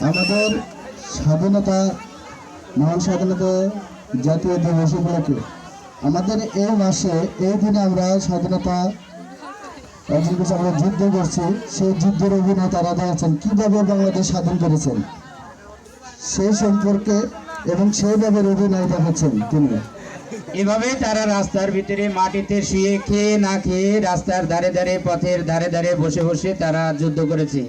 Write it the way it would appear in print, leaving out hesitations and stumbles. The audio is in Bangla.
আমাদের স্বাধীনতা মহান স্বাধীনতা জাতীয় দিবস উপলক্ষে আমাদের এই মাসে এই দিনে আমরা স্বাধীনতা অর্জন করছি, আমরা যুদ্ধ করছি। সেই যুদ্ধের অভিনয় তারা দেখাচ্ছেন কীভাবে বাংলাদেশ স্বাধীন করেছেন সেই সম্পর্কে এবং সেইভাবে অভিনয় দেখাচ্ছেন তিনি। এভাবে তারা রাস্তার ভিতরে মাটিতে শুয়ে খেয়ে না খেয়ে রাস্তার ধারে ধারে পথের ধারে ধারে বসে বসে তারা যুদ্ধ করেছে।